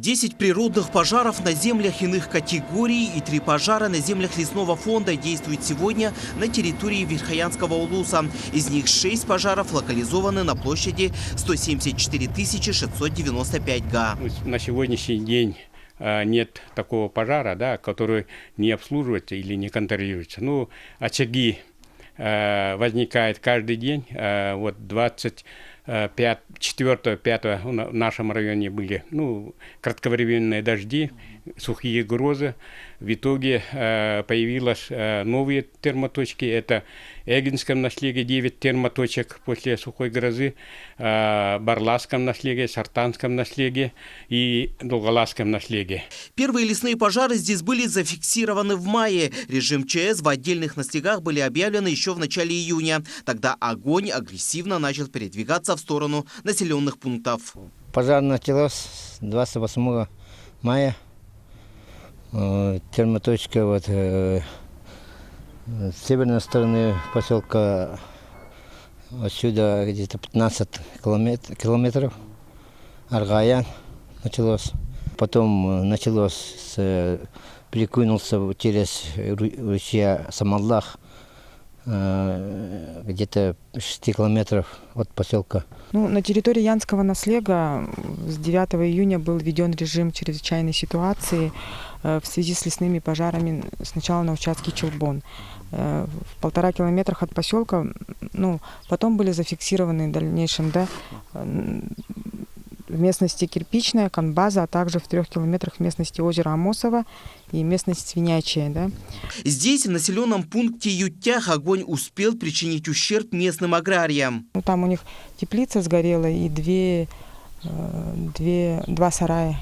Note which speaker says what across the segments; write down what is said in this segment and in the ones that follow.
Speaker 1: 10 природных пожаров на землях иных категорий и 3 пожара на землях лесного фонда действуют сегодня на территории Верхоянского улуса. Из них 6 пожаров локализованы на площади 174 695 га.
Speaker 2: На сегодняшний день нет такого пожара, да, который не обслуживается или не контролируется. Ну, очаги возникают каждый день. Вот 4-5 в нашем районе были кратковременные дожди, сухие грозы. В итоге появились новые термоточки. Это в Эгинском наследии 9 термоточек после сухой грозы, Барласском наследии, Сартанском наследии и Долголасском наследии.
Speaker 1: Первые лесные пожары здесь были зафиксированы в мае. Режим ЧС в отдельных наследях были объявлены еще в начале июня. Тогда огонь агрессивно начал передвигаться в сторону населенных пунктов.
Speaker 3: Пожар начался 28 мая. Термоточка с северной стороны поселка, отсюда где-то 15 километров, Аргаян началось. Потом началось, перекинулся через ручья Самаллах, где-то 6 километров от поселка.
Speaker 4: На территории Янского наслега с 9 июня был введен режим чрезвычайной ситуации в связи с лесными пожарами сначала на участке Челбон. В 1,5 километра от поселка, потом были зафиксированы в дальнейшем, в местности Кирпичная, Канбаза, а также в 3 километрах местности озера Амосово и местность Свинячая.
Speaker 1: Здесь, в населенном пункте Ютях, огонь успел причинить ущерб местным аграриям.
Speaker 4: Там у них теплица сгорела и два сарая.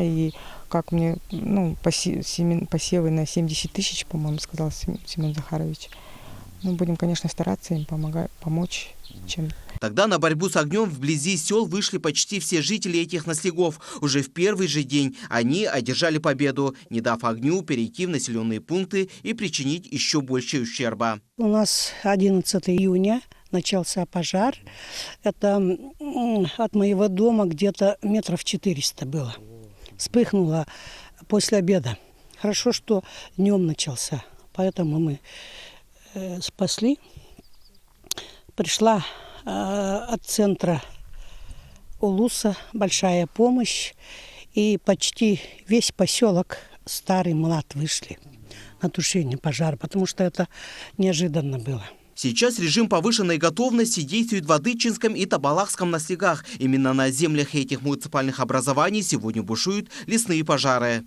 Speaker 4: И как мне, посевы на 70 тысяч, по-моему, сказал Семен Захарович. Будем, конечно, стараться им помочь чем-то.
Speaker 1: Тогда на борьбу с огнем вблизи сел вышли почти все жители этих наслегов. Уже в первый же день они одержали победу, не дав огню перейти в населенные пункты и причинить еще больше ущерба.
Speaker 5: У нас 11 июня начался пожар. Это от моего дома где-то 400 метров было. Вспыхнуло после обеда. Хорошо, что днем начался, поэтому мы спасли. Пришла от центра Улуса большая помощь, и почти весь поселок Старый Млад вышли на тушение пожара, потому что это неожиданно было.
Speaker 1: Сейчас режим повышенной готовности действует в Адычинском и Табалахском наслегах. Именно на землях этих муниципальных образований сегодня бушуют лесные пожары.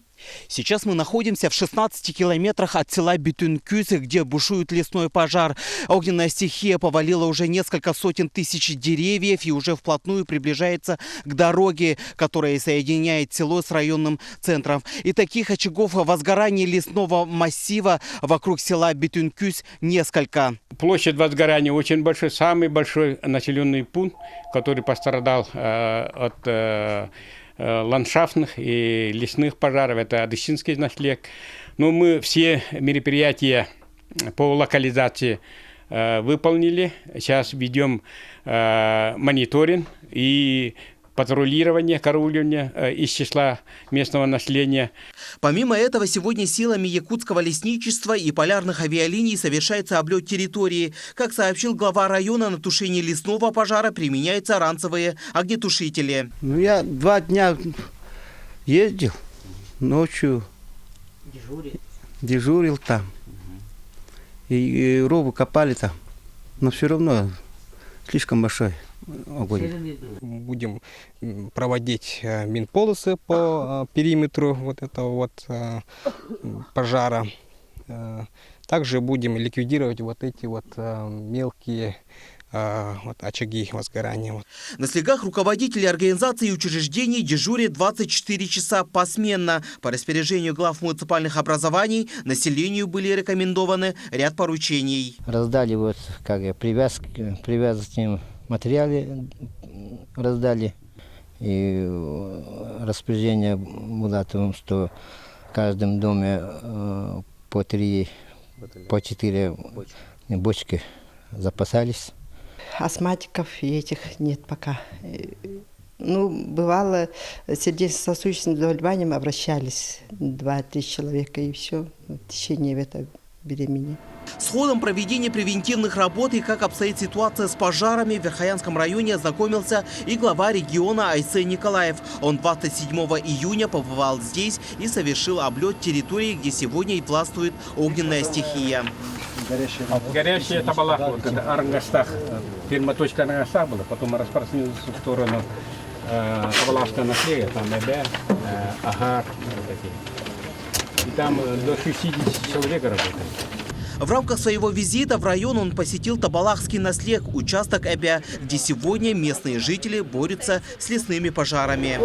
Speaker 1: Сейчас мы находимся в 16 километрах от села Битюнкюзы, где бушует лесной пожар. Огненная стихия повалила уже несколько сотен тысяч деревьев и уже вплотную приближается к дороге, которая соединяет село с районным центром. И таких очагов возгорания лесного массива вокруг села Битюнкюз несколько.
Speaker 2: Площадь возгорания очень большой, самый большой населенный пункт, который пострадал от ландшафтных и лесных пожаров, это Адыщинский наслег. Мы все мероприятия по локализации выполнили. Сейчас ведем мониторинг и патрулирование, караулирование из числа местного населения.
Speaker 1: Помимо этого, сегодня силами якутского лесничества и полярных авиалиний совершается облет территории. Как сообщил глава района, на тушение лесного пожара применяются ранцевые огнетушители.
Speaker 6: Я 2 дня ездил, ночью дежурил там. И рову копали там, но все равно слишком большой огонь.
Speaker 7: Будем проводить минполосы по периметру этого пожара. Также будем ликвидировать эти мелкие очаги возгорания.
Speaker 1: На слегах руководители организаций и учреждений дежурят 24 часа посменно. По распоряжению глав муниципальных образований населению были рекомендованы ряд поручений.
Speaker 3: Раздали привязочные материалы, раздали. И распоряжение было о том, что в каждом доме по 4 бочки запасались.
Speaker 8: Астматиков и этих нет пока. Ну, бывало, с сердечно-сосудистым заболеванием обращались 2-3 человека, и все в течение этого беременения.
Speaker 1: С ходом проведения превентивных работ и как обстоит ситуация с пожарами в Верхоянском районе ознакомился и глава региона Айсен Николаев. Он 27 июня побывал здесь и совершил облет территории, где сегодня и властвует огненная стихия.
Speaker 2: Горящая это была вот, это Арангастах. Первая точка Арангастах была, потом распространилась в сторону Табалахского наследия, там Эбе, Агар. И там до 60 человек работает.
Speaker 1: В рамках своего визита в район он посетил Табалахский наслег, участок Эбя, где сегодня местные жители борются с лесными пожарами.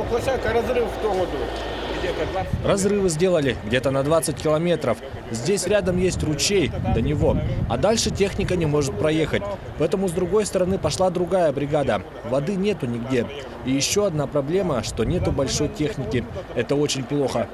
Speaker 9: Разрывы сделали где-то на 20 километров. Здесь рядом есть ручей до него, а дальше техника не может проехать. Поэтому с другой стороны пошла другая бригада. Воды нету нигде. И еще одна проблема, что нету большой техники. Это очень плохо.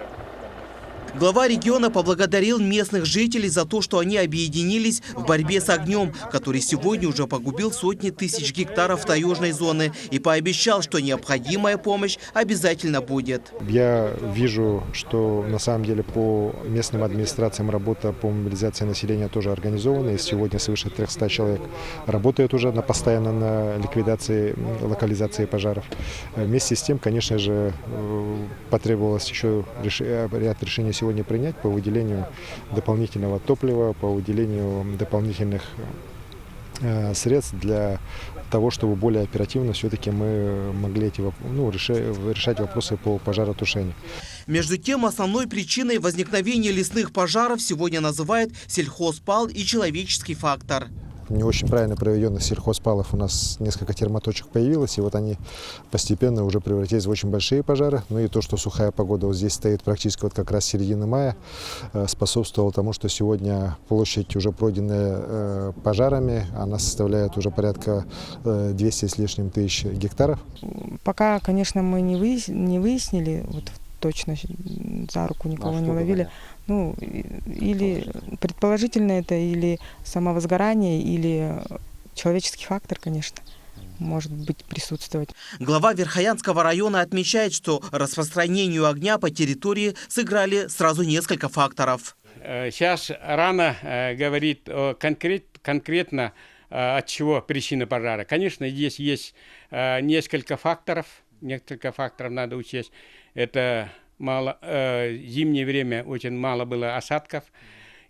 Speaker 1: Глава региона поблагодарил местных жителей за то, что они объединились в борьбе с огнем, который сегодня уже погубил сотни тысяч гектаров таежной зоны, и пообещал, что необходимая помощь обязательно будет.
Speaker 10: Я вижу, что на самом деле по местным администрациям работа по мобилизации населения тоже организована. И сегодня свыше 300 человек работают уже постоянно на ликвидации, локализации пожаров. Вместе с тем, конечно же, потребовалось еще ряд решений сегодня принять по выделению дополнительного топлива, по выделению дополнительных средств для того, чтобы более оперативно все-таки мы могли решать вопросы по пожаротушению.
Speaker 1: Между тем, основной причиной возникновения лесных пожаров сегодня называют сельхозпал и человеческий фактор.
Speaker 10: Не очень правильно проведенных сельхозпалов у нас несколько термоточек появилось, и вот они постепенно уже превратились в очень большие пожары. Ну и то, что сухая погода вот здесь стоит практически вот как раз середины мая, способствовало тому, что сегодня площадь, уже пройденная пожарами, она составляет уже порядка 200 с лишним тысяч гектаров.
Speaker 4: Пока, конечно, мы не выяснили, вот точно за руку никого не ловили. Ну, или предположительно это или самовозгорание, или человеческий фактор, конечно, может быть присутствовать.
Speaker 1: Глава Верхоянского района отмечает, что распространению огня по территории сыграли сразу несколько факторов.
Speaker 2: Сейчас рано говорить конкретно, от чего причина пожара. Конечно, здесь есть несколько факторов надо учесть. Это зимнее время очень мало было осадков,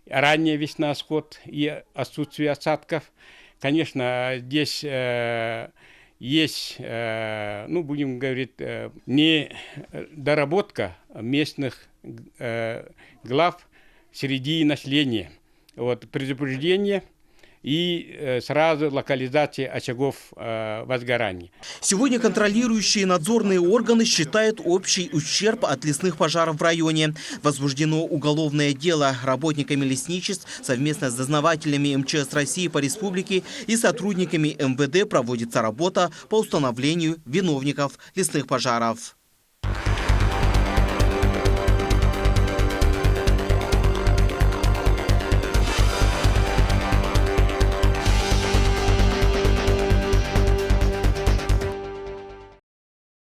Speaker 2: ранняя весна, сход и отсутствие осадков. Конечно, здесь есть, будем говорить, недоработка местных глав среди населения. Вот, предупреждение и сразу локализация очагов возгорания.
Speaker 1: Сегодня контролирующие надзорные органы считают общий ущерб от лесных пожаров в районе. Возбуждено уголовное дело работниками лесничеств совместно с дознавателями МЧС России по республике и сотрудниками МВД проводится работа по установлению виновников лесных пожаров.